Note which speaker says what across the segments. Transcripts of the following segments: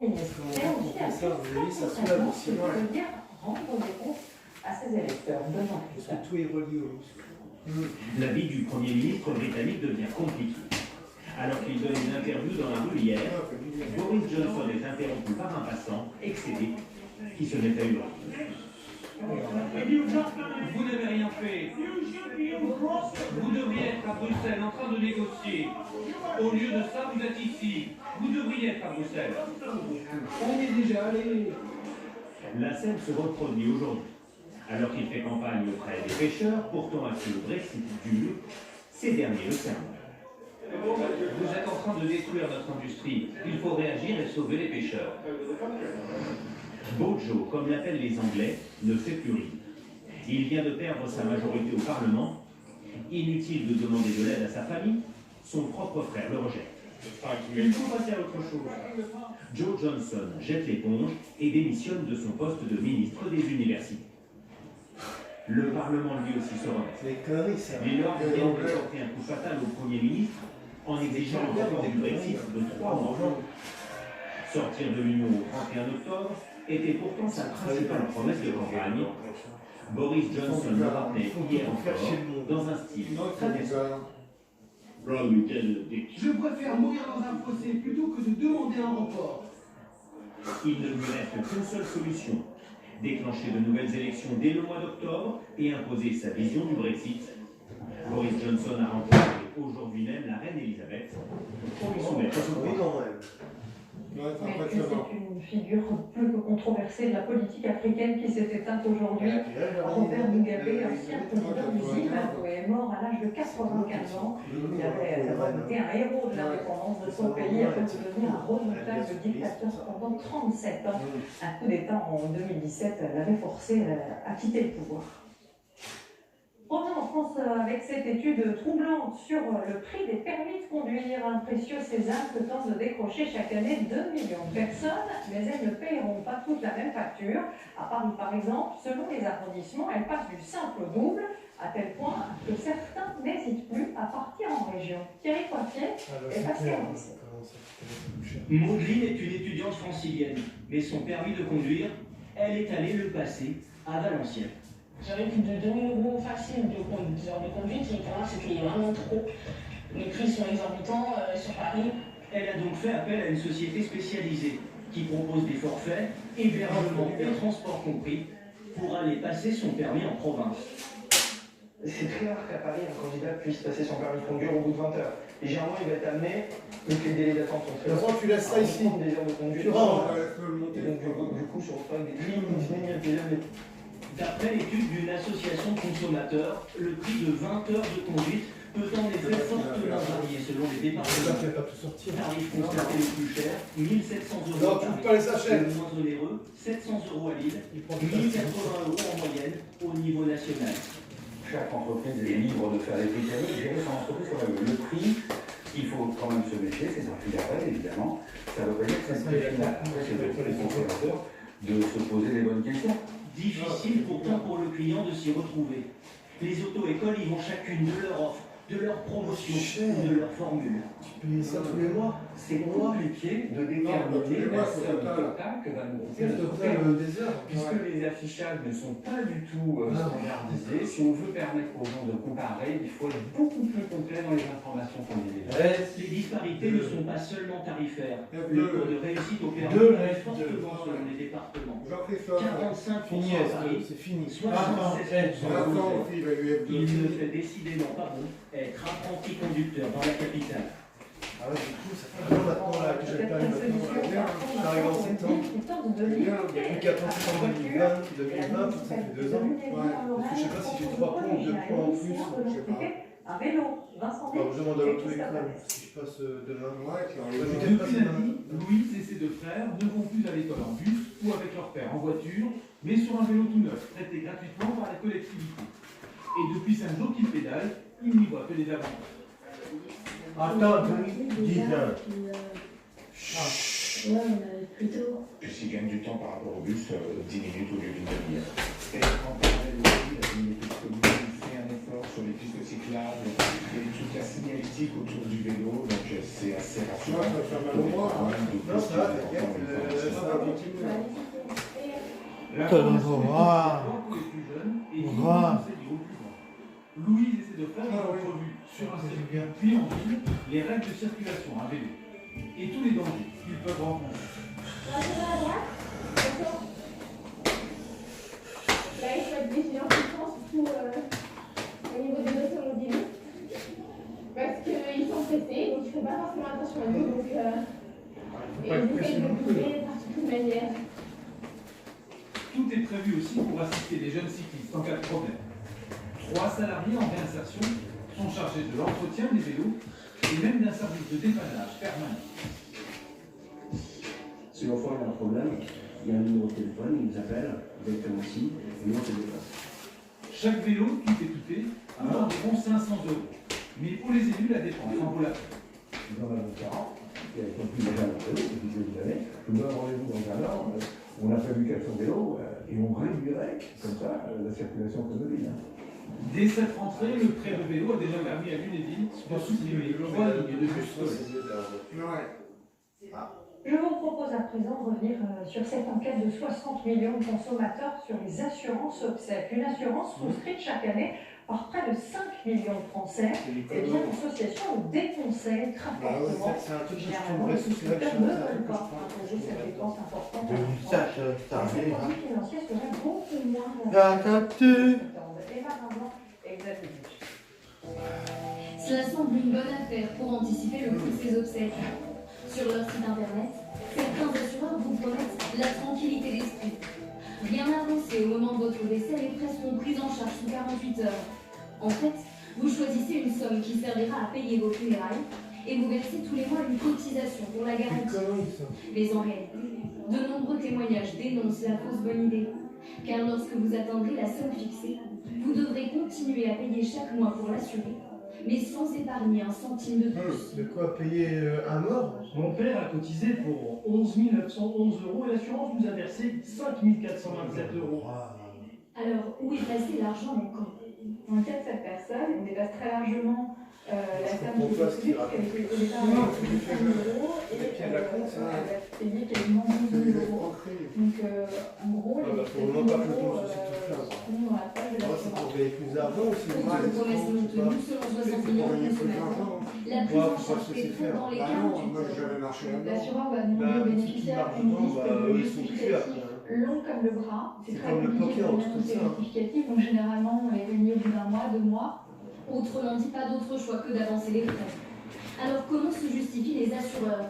Speaker 1: C'est aussi assez concrètement ce que veut dire rendre des comptes à ses électeurs.
Speaker 2: Parce que tout est relié au risque.
Speaker 3: La vie du Premier ministre britannique devient compliquée. Alors qu'il donne une interview dans la rue hier, Boris Johnson est interrompu par un passant excédé qui se met à hurler.
Speaker 4: Vous n'avez rien fait. Vous devriez être à Bruxelles en train de négocier. Au lieu de ça, vous êtes ici. Vous devriez être à Bruxelles.
Speaker 2: On est déjà allé.
Speaker 3: La scène se reproduit aujourd'hui. Alors qu'il fait campagne auprès des pêcheurs, pourtant acquis au Brexit dur, ces derniers le servent.
Speaker 4: Vous êtes en train de détruire notre industrie. Il faut réagir et sauver les pêcheurs.
Speaker 3: Bojo, comme l'appellent les Anglais, ne fait plus rien. Il vient de perdre sa majorité au Parlement. Inutile de demander de l'aide à sa famille, son propre frère le rejette. Il faut passer à autre chose. Joe Johnson jette l'éponge et démissionne de son poste de ministre des Universités. Le Parlement lui aussi se remet.
Speaker 2: C'est des conneries, ça.
Speaker 3: Les Lords viennent de porter un coup fatal au Premier ministre en exigeant le report du Brexit de 3 mois. Sortir de l'Union au 31 octobre était pourtant sa principale promesse de campagne. Boris Johnson le rappelait hier encore dans un style très décent.
Speaker 5: Je préfère mourir dans un fossé plutôt que de demander un report.
Speaker 3: Il ne lui reste qu'une seule solution. Déclencher de nouvelles élections dès le mois d'octobre et imposer sa vision du Brexit. Boris Johnson a rencontré aujourd'hui même la reine Elisabeth pour lui soumettre son plan.
Speaker 1: Mais c'est une figure plus que controversée de la politique africaine qui s'est éteinte aujourd'hui. Robert Mugabe, ancien président du Zimbabwe, est mort à l'âge de 95 ans. Il avait été un héros de l'indépendance de son pays avant de devenir un redoutable dictateur pendant 37 ans. Un coup d'État en 2017 l'avait forcé à quitter le pouvoir. Revenons en France avec cette étude troublante sur le prix des permis de conduire, un précieux sésame que tentent de décrocher chaque année 2 millions de personnes, mais elles ne paieront pas toutes la même facture. À Paris, par exemple, selon les arrondissements, elles passent du simple au double, à tel point que certains n'hésitent plus à partir en région. Thierry Poitier est passé à Nice.
Speaker 6: Maudeline est une étudiante francilienne, mais son permis de conduire, elle est allée le passer à Valenciennes.
Speaker 7: J'avais plus de 2000 € facile de conduite, et pour moi c'était vraiment trop. Les prix sont exorbitants sur Paris.
Speaker 6: Elle a donc fait appel à une société spécialisée qui propose des forfaits, hébergement et transport compris, pour aller passer son permis en province.
Speaker 8: C'est très rare qu'à Paris, un candidat puisse passer son permis de conduire au bout de 20 heures. Et généralement, il va être amené, vu que les délais d'attente sont très longs.
Speaker 2: Tu laisses ça ici.
Speaker 8: Des heures de conduite.
Speaker 2: Tu rentres, le monter.
Speaker 8: Et donc, du coup, sur le des lignes,
Speaker 6: D'après l'étude d'une association de consommateurs, le prix de 20 heures de conduite peut en effet fortement varier selon les départements. Tarif constaté le plus cher, 1 700 €
Speaker 2: Non,
Speaker 6: à
Speaker 2: tu
Speaker 6: Paris.
Speaker 2: peux pas les sachets.
Speaker 6: Le moins onéreux, 700 € à Lille, 1 080 € en moyenne au niveau national.
Speaker 9: Chaque entreprise est libre de faire des prix tarifaires, gérer son entreprise comme elle veut. Le prix, il faut quand même se méfier, c'est un prix d'appel évidemment. Ça ne veut pas dire que c'est un prix final. Après, c'est pour les consommateurs de se poser les bonnes questions.
Speaker 6: Difficile pourtant pour le client de s'y retrouver. Les auto-écoles y vont chacune de leur offre, de leur promotion ou de leur formule.
Speaker 2: Tu payes ça tous les mois.
Speaker 10: C'est compliqué de déterminer la somme totale que va nous coûter
Speaker 2: Le
Speaker 10: notre
Speaker 2: total
Speaker 10: permis.
Speaker 2: des heures.
Speaker 10: Puisque les affichages ne sont pas du tout standardisés, si on veut permettre aux gens de comparer, il faut être beaucoup plus complet dans les informations qu'on délivre.
Speaker 6: Les disparités ne sont pas seulement tarifaires. Le taux de réussite au permis
Speaker 2: Deux,
Speaker 6: varie fortement selon les départements. 45%
Speaker 2: Fini,
Speaker 6: à Paris,
Speaker 2: c'est fini.
Speaker 6: 76% à Bruxelles.
Speaker 2: Il
Speaker 6: Il ne fait décidément pas bon être apprenti conducteur dans la capitale.
Speaker 2: Ah ouais, du coup, ça fait un an maintenant là, que j'ai le permis maintenant. J'arrive en septembre. Depuis 14 septembre 2020, ça fait 2 ans. Parce que je sais pas si j'ai 3 points ou 2 points en plus. Je sais pas.
Speaker 1: Un vélo, Vincent
Speaker 2: Alors, je demande à l'auto-école si je passe demain.
Speaker 4: Depuis lundi, Louise et ses 2 frères ne vont plus à l'école en bus ou avec leur père en voiture, mais sur un vélo tout neuf, prêté gratuitement par la collectivité. Et depuis 5 jours qu'ils pédalent, ils n'y voient que des avantages.
Speaker 2: Attends, dis bien.
Speaker 11: Ouais, mais plutôt.
Speaker 9: S'ils gagnent du temps par rapport au bus, 10 minutes au lieu d'une demi-heure.
Speaker 10: Et en parallèle aussi, la communauté de communes fait un effort sur les pistes cyclables et toute la signalétique autour du vélo, donc c'est assez rassurant.
Speaker 2: Ça fait mal au bras. Non, ça va, t'inquiète.
Speaker 4: La France
Speaker 11: Putain,
Speaker 4: est
Speaker 11: non,
Speaker 4: pour les plus jeunes et qui conseille aux plus grands. Louise et ses deux frères ont revu sur un circuit puis en ville les règles de circulation à vélo et tous les dangers qu'ils peuvent rencontrer.
Speaker 7: Là, il faut être vigilant, je pense, surtout au niveau des automobiles. Parce qu'ils sont pressés, donc ils ne font pas forcément attention à nous. Donc, et ils essaient de bouger par toute manière.
Speaker 4: Tout est prévu aussi pour assister les jeunes cyclistes en cas de problème. 3 salariés en réinsertion sont chargés de l'entretien des vélos et même d'un service de dépannage permanent.
Speaker 12: Si l'enfant a un problème, il y a un numéro de téléphone, il nous appelle directement ici, et nous on se déplace.
Speaker 4: Chaque vélo, tout équipé, coûte environ 500 €. Mais pour les élus, la dépense en vaut la peine.
Speaker 13: Dans ma parent, qui a compris déjà le vélo depuis des années, je me donne rendez-vous dans un an, on a prévu 400 vélos et on réduirait comme ça la circulation automobile.
Speaker 4: Dès cette rentrée, le prêt de vélo a déjà permis à Lunéville de supprimer 3 lignes de bus scolaires.
Speaker 1: Je vous propose à présent de revenir sur cette enquête de 60 millions de consommateurs sur les assurances obsèques. Une assurance souscrite chaque année par près de 5 millions de Français. Et bien l'association le déconseille très fortement. Généralement, les souscripteurs ne veulent pas imposer cette dépense importante à leurs proches. Les produits financiers seraient beaucoup moins
Speaker 14: Cela semble une bonne affaire pour anticiper le coût de ces obsèques. Sur leur site internet, certains assureurs vous promettent la tranquillité d'esprit. Rien avancé au moment de votre décès, les frais seront pris en charge sous 48 heures. En fait, vous choisissez une somme qui servira à payer vos funérailles et vous versez tous les mois une cotisation pour la garantie. Mais en réalité, de nombreux témoignages dénoncent la fausse bonne idée. Car lorsque vous atteindrez la somme fixée, vous devrez continuer à payer chaque mois pour l'assurer, mais sans épargner un centime de plus.
Speaker 2: De quoi payer un mort?
Speaker 6: Mon père a cotisé pour 11 911 € et l'assurance nous a versé 5 427 €.
Speaker 14: Alors, où est passé l'argent manquant?
Speaker 1: Dans le cas de cette personne, on dépasse très largement la somme qui est prévue, puisqu'elle était au départ de 5 000 € et elle va payer quasiment 12 000 €. Donc, en gros, les frais sont dans la page de l'assurance.
Speaker 2: Pour gagner plus d'argent aussi.
Speaker 14: Toutes promesses non tenues selon 60 millions de consommateurs. La prise en charge est faite dans les 48 heures.
Speaker 1: L'assureur va demander aux bénéficiaires une liste de justificatifs long comme le bras. C'est très compliqué de donner ces justificatifs, donc généralement on les réunit au bout d'un mois, 2 mois.
Speaker 14: Autrement dit, pas d'autre choix que d'avancer les frais. Alors comment se justifient les assureurs?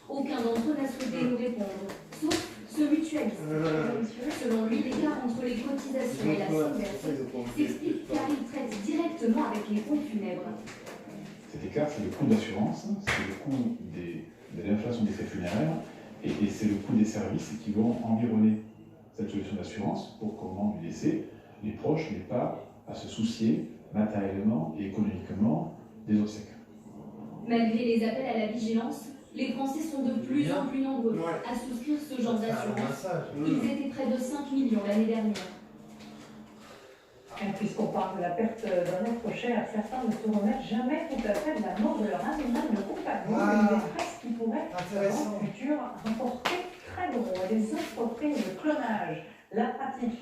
Speaker 14: Aucun d'entre eux n'a souhaité nous répondre, sauf ce mutualiste. Selon lui, l'écart entre les cotisations et la somme versée s'explique car il traite directement avec les pompes funèbres.
Speaker 10: Cet écart, c'est le coût d'assurance, c'est le coût de l'inflation des frais funéraires et c'est le coût des services qui vont environner cette solution d'assurance pour qu'au moment du décès, les proches n'aient pas à se soucier matériellement et économiquement des obsèques.
Speaker 14: Malgré les appels à la vigilance, les Français sont de plus en plus nombreux à souscrire ce genre d'assurance. Ils étaient près de 5 millions l'année dernière.
Speaker 1: Puisqu'on parle de la perte d'un être cher, certains ne se remettent jamais tout à fait de la mort de leur animal de compagnie, une détresse qui pourrait, dans le futur, rapporter très gros à des entreprises de clonage. La pratique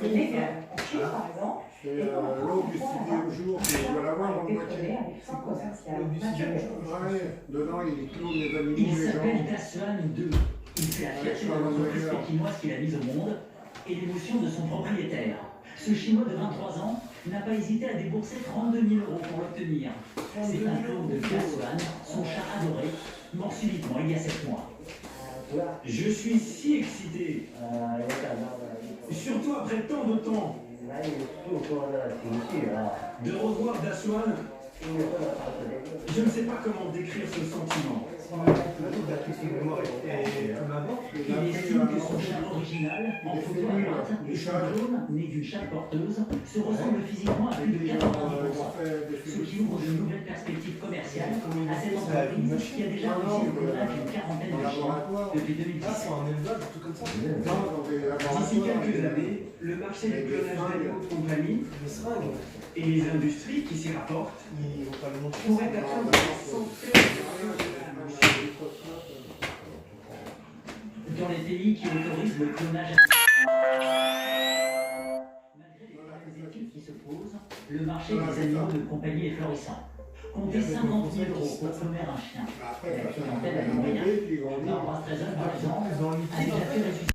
Speaker 1: est légale en Chine, par exemple. Et
Speaker 15: l'eau du CD au jour, on va l'avoir en moitié. Dedans, il clone les animaux,
Speaker 16: Il
Speaker 15: les gens.
Speaker 16: s'appelle Daslan 2. Il fait la fierté de l'entreprise pékinoise qu'il a mise au monde et l'émotion de son propriétaire. Ce Chinois de 23 ans n'a pas hésité à débourser 32 000 € pour l'obtenir. C'est un clone de Daslan, son chat adoré, mort subitement il y a 7 mois. Je suis si excité, surtout après tant de temps, de revoir Daslan. Je ne sais pas comment décrire ce sentiment. Il estime que son chat original, en photo à droite, et son clone, né d'une chatte porteuse, se ressemblent physiquement à plus de 80%. Ce qui ouvre de nouvelles perspectives commerciales à cette entreprise qui a déjà réussi le clonage d'une quarantaine de chiens depuis 2017. D'ici quelques années, le marché du clonage d'animaux de compagnie et les industries qui s'y rapportent pourraient atteindre 100 dans les pays qui autorisent le clonage. Malgré les quelques études qui se posent, le marché des animaux de compagnie est florissant. Comptez 50 000 € pour cloner un chien. La clientèle a les moyens. Barbara Streisand, par exemple, a déjà fait ressusciter